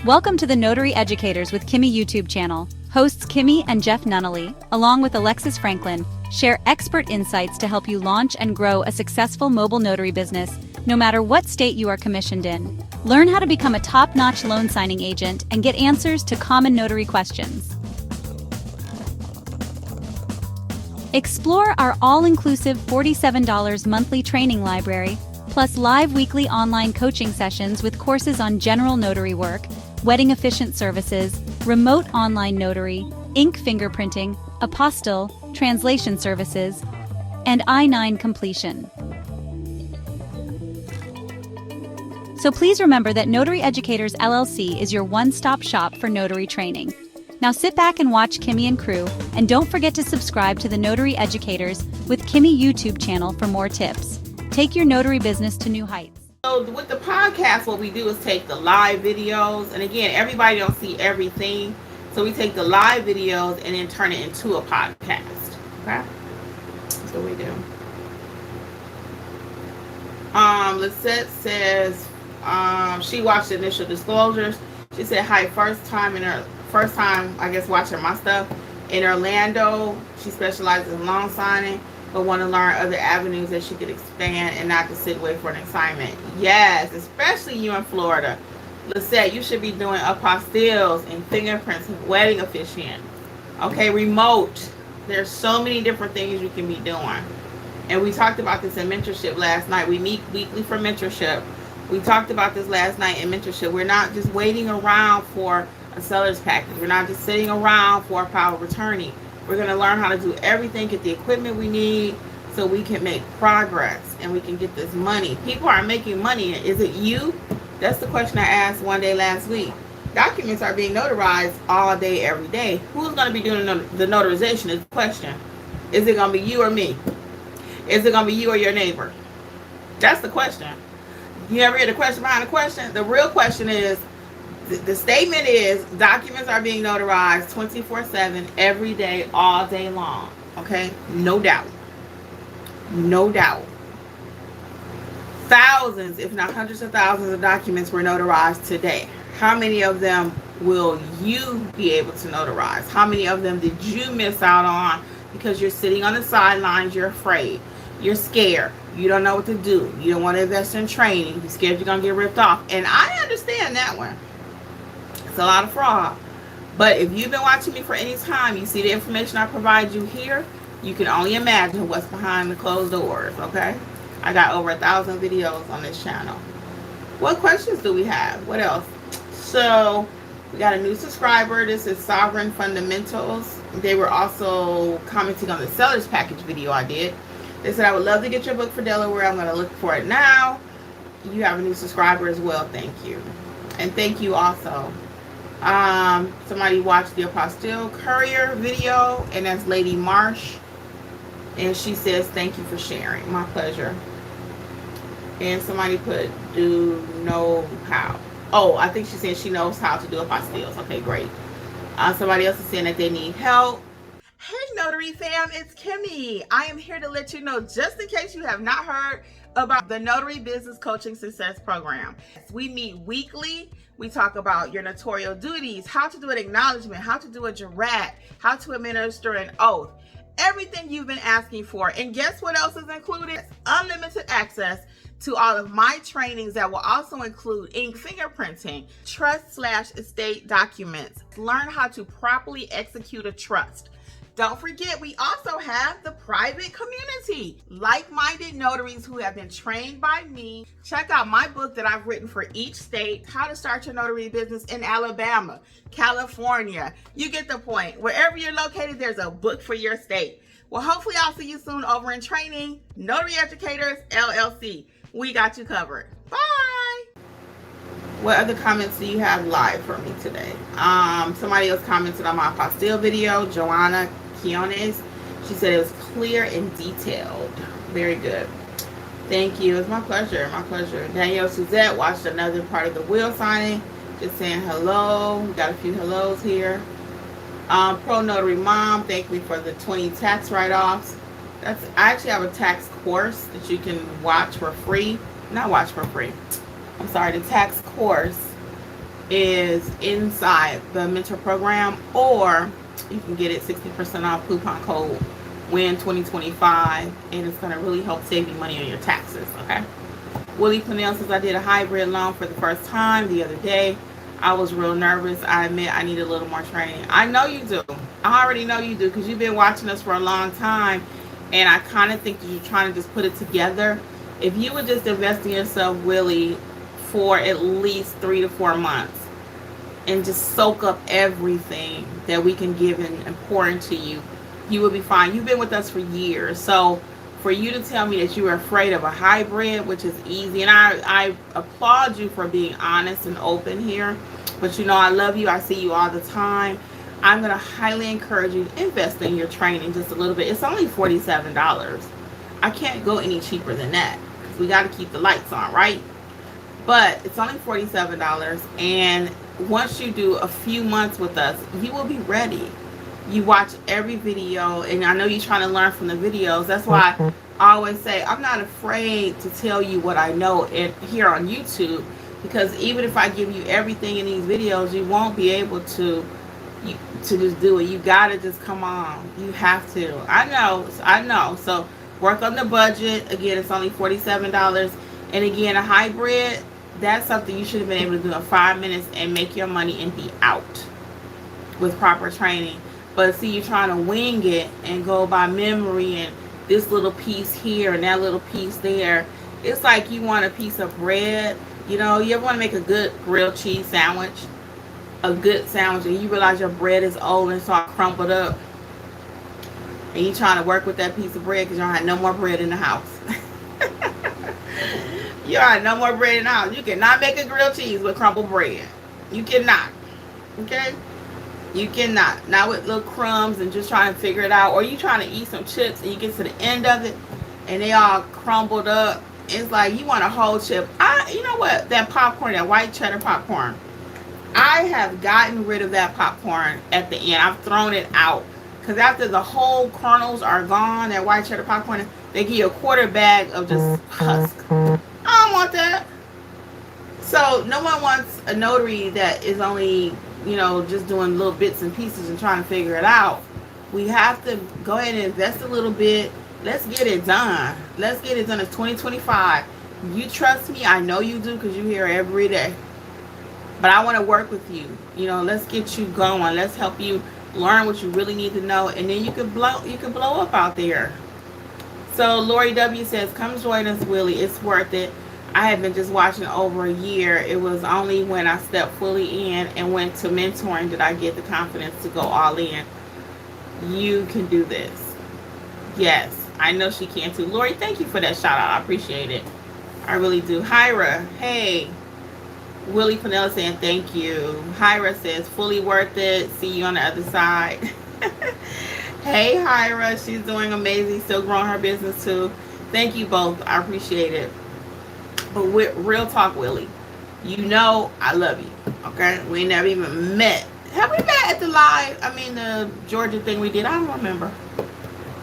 Welcome to the Notary Educators with Kimmi YouTube channel. Hosts Kimmi and Jeff Nunnally, along with Alexis Franklin, share expert insights to help you launch and grow a successful mobile notary business, no matter what state you are commissioned in. Learn how to become a top-notch loan signing agent and get answers to common notary questions. Explore our all-inclusive $47 monthly training library, plus live weekly online coaching sessions with courses on general notary work, wedding efficient services, remote online notary, ink fingerprinting, apostille, translation services, and I-9 completion. So please remember that Notary Educators LLC is your one-stop shop for notary training. Now sit back and watch Kimmi and crew, and don't forget to subscribe to the Notary Educators with Kimmi YouTube channel for more tips. Take your notary business to new heights. So with the podcast, what we do is take the live videos, and again, everybody don't see everything, so we take the live videos and then turn it into a podcast. Okay, that's what we do. Lisette says she watched the initial disclosures. She said, "Hi, first time, I guess, watching my stuff in Orlando. She specializes in loan signing, but want to learn other avenues that she could expand and not just sit away for an assignment." Yes, especially you in Florida. Lisette, you should be doing apostilles and fingerprints and wedding officiant. Okay, remote. There's so many different things you can be doing. And we talked about this in mentorship last night. We meet weekly for mentorship. We talked about this last night in mentorship. We're not just waiting around for a seller's package. We're not just sitting around for a power of attorney. We're going to learn how to do everything, get the equipment we need so we can make progress and we can get this money. People are making money. Is it you? That's the question I asked one day last week. Documents are being notarized all day, every day. Who's going to be doing the notarization is the question. Is it going to be you or me? Is it going to be you or your neighbor? That's the question. You ever hear the question behind the question? The real question is, the statement is, documents are being notarized 24/7, every day, all day long. Okay? No doubt. No doubt. Thousands, if not hundreds of thousands of documents were notarized today. How many of them will you be able to notarize? How many of them did you miss out on because you're sitting on the sidelines, you're afraid, you're scared, you don't know what to do, you don't want to invest in training, you're scared you're going to get ripped off? And I understand that one. It's a lot of fraud. But if you've been watching me for any time, you see the information I provide you here, you can only imagine what's behind the closed doors, okay? I got over 1,000 videos on this channel. What questions do we have? What else? So we got a new subscriber. This is Sovereign Fundamentals. They were also commenting on the seller's package video I did. They said, "I would love to get your book for Delaware. I'm going to look for it now." You have a new subscriber as well. Thank you. And thank you also. Somebody watched the Apostille Courier video, and that's Lady Marsh. And she says, "Thank you for sharing." My pleasure. And somebody put, "Do know how." Oh, I think she said she knows how to do apostilles. Okay, great. Somebody else is saying that they need help. Hey, Notary fam, it's Kimmi. I am here to let you know, just in case you have not heard about the Notary Business Coaching Success Program. We meet weekly. We talk about your notarial duties, how to do an acknowledgement, how to do a jurat, how to administer an oath. Everything you've been asking for. And guess what else is included? Unlimited access to all of my trainings that will also include ink fingerprinting, trust/estate documents. Learn how to properly execute a trust. Don't forget, we also have the private community, like-minded notaries who have been trained by me. Check out my book that I've written for each state, How to Start Your Notary Business in Alabama, California. You get the point. Wherever you're located, there's a book for your state. Well, hopefully I'll see you soon over in training. Notary Educators, LLC. We got you covered. Bye. What other comments do you have live for me today? Somebody else commented on my apostille video, Joanna Quiones. She said it was clear and detailed. Very good. Thank you. It's my pleasure. My pleasure. Danielle Suzette watched another part of the wheel signing. Just saying hello. We got a few hellos here. Pro Notary Mom, thank me for the 20 tax write-offs. I actually have a tax course that you can watch for free. Not watch for free. I'm sorry, the tax course is inside the mentor program, or you can get it 60% off coupon code WIN 2025, and it's going to really help save you money on your taxes. Okay. Willie Pennell says, I did a hybrid loan for the first time the other day. I was real nervous. I admit I need a little more training. I know you do. I already know you do, because you've been watching us for a long time, and I kind of think that you're trying to just put it together. If you would just invest in yourself, Willie, for at least 3 to 4 months, and just soak up everything that we can give and pour into you, you will be fine. You've been with us for years. So for you to tell me that you were afraid of a hybrid, which is easy, and I applaud you for being honest and open here, but you know I love you. I see you all the time. I'm going to highly encourage you to invest in your training just a little bit. It's only $47. I can't go any cheaper than that, because we got to keep the lights on, right? But it's only $47, and once you do a few months with us, you will be ready. You watch every video, and I know you're trying to learn from the videos. That's why I always say I'm not afraid to tell you what I know here on YouTube, because even if I give you everything in these videos, you won't be able to just do it. You gotta just come on. You have to. I know. So work on the budget. Again, it's only $47, and again, a hybrid, that's something you should have been able to do in 5 minutes and make your money and be out with proper training. But see, you're trying to wing it and go by memory, and this little piece here and that little piece there. It's like you want a piece of bread. You know, you ever want to make a good grilled cheese sandwich? A good sandwich, and you realize your bread is old and it's all crumpled up, and you're trying to work with that piece of bread because you don't have no more bread in the house. You don't have no more bread in the house. You cannot make a grilled cheese with crumpled bread. You cannot. Okay? You cannot. Not with little crumbs and just trying to figure it out. Or you trying to eat some chips and you get to the end of it and they all crumbled up. It's like you want a whole chip. You know what? That popcorn, that white cheddar popcorn, I have gotten rid of that popcorn at the end. I've thrown it out. Because after the whole kernels are gone, that white cheddar popcorn, they give you a quarter bag of just husk. I don't want that. So no one wants a notary that is only, just doing little bits and pieces and trying to figure it out. We have to go ahead and invest a little bit. Let's get it done. Let's get it done. It's 2025. You trust me. I know you do, because you're here every day. But I want to work with you. Let's get you going. Let's help you learn what you really need to know, and then you can blow up out there. So Lori W says, come join us, Willie. It's worth it. I have been just watching over a year. It was only when I stepped fully in and went to mentoring did I get the confidence to go all in. You can do this. Yes, I know she can too. Lori, thank you for that shout out. I appreciate it. I really do. Hyra, hey. Willie Panella saying thank you. Hyra says, fully worth it. See you on the other side. Hey, Hyra. She's doing amazing. Still growing her business too. Thank you both. I appreciate it. But real talk, Willie, I love you. Okay? We never even met. Have we met at the the Georgia thing we did? I don't remember.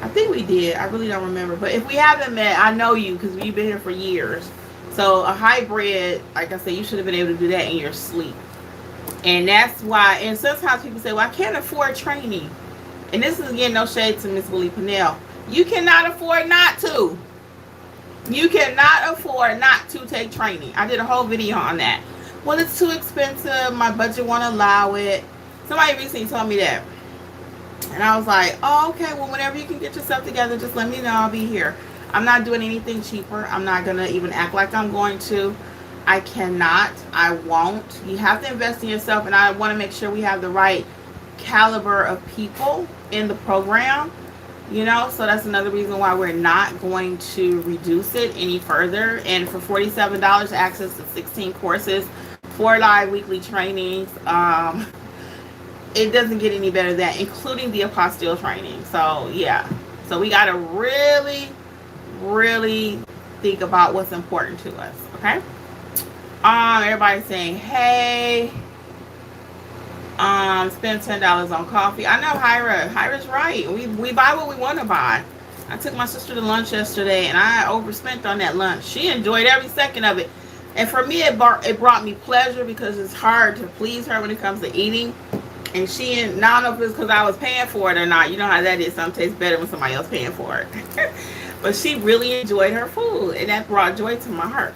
I think we did. I really don't remember. But if we haven't met, I know you because we've been here for years. So a hybrid, like I said, you should have been able to do that in your sleep. And that's why, and sometimes people say, well, I can't afford training. And this is, again, no shade to Miss Willie Pennell. You cannot afford not to. You cannot afford not to take training. I did a whole video on that. Well, it's too expensive. My budget won't allow it. Somebody recently told me that. And I was like, oh, okay, well, whenever you can get yourself together, just let me know. I'll be here. I'm not doing anything cheaper. I'm not going to even act like I'm going to. I cannot. I won't. You have to invest in yourself, and I want to make sure we have the right caliber of people in the program. So that's another reason why we're not going to reduce it any further. And for $47, access to 16 courses, 4 live weekly trainings. It doesn't get any better than that, including the apostille training. So, yeah. So we got to really think about what's important to us, okay? Everybody's saying, hey, spend $10 on coffee. I know Hyra's right. We buy what we want to buy. I took my sister to lunch yesterday and I overspent on that lunch. She enjoyed every second of it. And for me, it brought me pleasure because it's hard to please her when it comes to eating. And she, and I don't know if it's because I was paying for it or not. You know how that is. Something tastes better when somebody else paying for it. But she really enjoyed her food, and that brought joy to my heart.